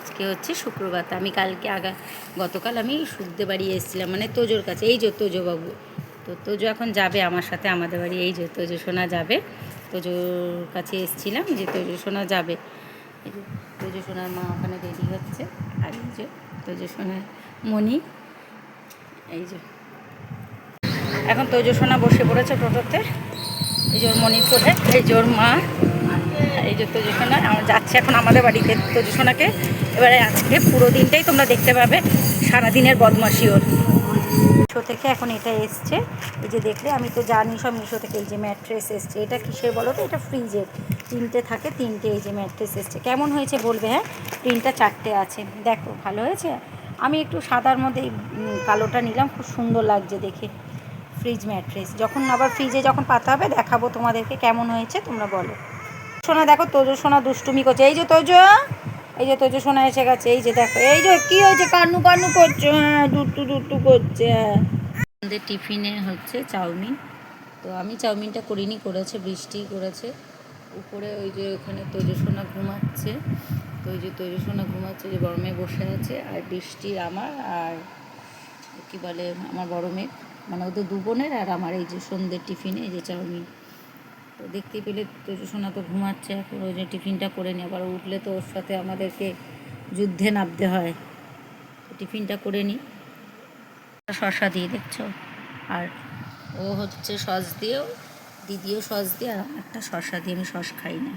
আজকে হচ্ছে শুক্রবার। তো আমি গতকাল আমি শুকদে বাড়ি এসেছিলাম, মানে তোজোর কাছে। এই যে তোজোবাবু, তো তোজো এখন যাবে আমার সাথে আমাদের বাড়ি। এই যে তোজো সোনা যাবে, তোজোর কাছে এসেছিলাম যে তোজো সোনা যাবে। এই যে তোজো সোনার মা ওখানে রেডি হচ্ছে। আর এই যে তোজো সোনার মণি, এই যে এখন তোজো সোনা বসে পড়েছে টোটোতে। এই যে ওর মণি পড়ে, এই যে ওর মা, এই যে তোজো সোনা আমার যাচ্ছে এখন আমাদের বাড়িতে তোজো সোনাকে। এবারে আজকে পুরো দিনটাই তোমরা দেখতে পাবে সারাদিনের বদমাশি ওর। মিশো থেকে এখন এটা এসছে, এই যে দেখলে, আমি তো জানি সব মিশো থেকে। এই যে ম্যাট্রেস এসছে, এটা কিসের বলো তো? এটা ফ্রিজের, 3টে থাকে, 3টে এই যে ম্যাট্রেস এসছে। কেমন হয়েছে বলবে? হ্যাঁ, প্রিন্টটা 4টে আছে, দেখো ভালো হয়েছে। আমি একটু সাদার মধ্যে কালোটা নিলাম, খুব সুন্দর লাগছে দেখে। ফ্রিজ ম্যাট্রেস, যখন আবার ফ্রিজে যখন পাতা হবে দেখাবো তোমাদেরকে কেমন হয়েছে, তোমরা বলো। সোনা দেখো, তোজো সোনা দুষ্টুমি করছে। এই যে তোজো, এই যে তোজো সোনা এসে গেছে। এই যে দেখো, এই যে কী হয়েছে, কান্নু কান্নু করছে, হ্যাঁ দুট্টু দুট্টু করছে। হ্যাঁ, আমাদের টিফিনে হচ্ছে চাউমিন। তো আমি চাউমিনটা করিনি, করেছে বৃষ্টি করেছে উপরে। ওই যে ওখানে তোজো সোনা ঘুমাচ্ছে। তো ওই যে তোজো সোনা ঘুমাচ্ছে, যে বড় মেয়ে বসে আছে, আর বৃষ্টি আমার আর কী বলে আমার বড় মেয়ে, মানে ওদের দু বোনের আর আমার। এই যে সন্ধ্যের টিফিনে এই যে চাউমিন। তো দেখতেই পেলে তোজো সোনা তো ঘুমাচ্ছে এখন। ওই যে টিফিনটা করে নিই, আবার উঠলে তো ওর সাথে আমাদেরকে যুদ্ধে নামতে হয়। তো টিফিনটা করে নিই। শসা দিয়ে দেখছো, আর ও হচ্ছে সস দিয়েও, দিদিও সস দিয়ে, আর একটা শসা দিয়ে। আমি সস খাই না।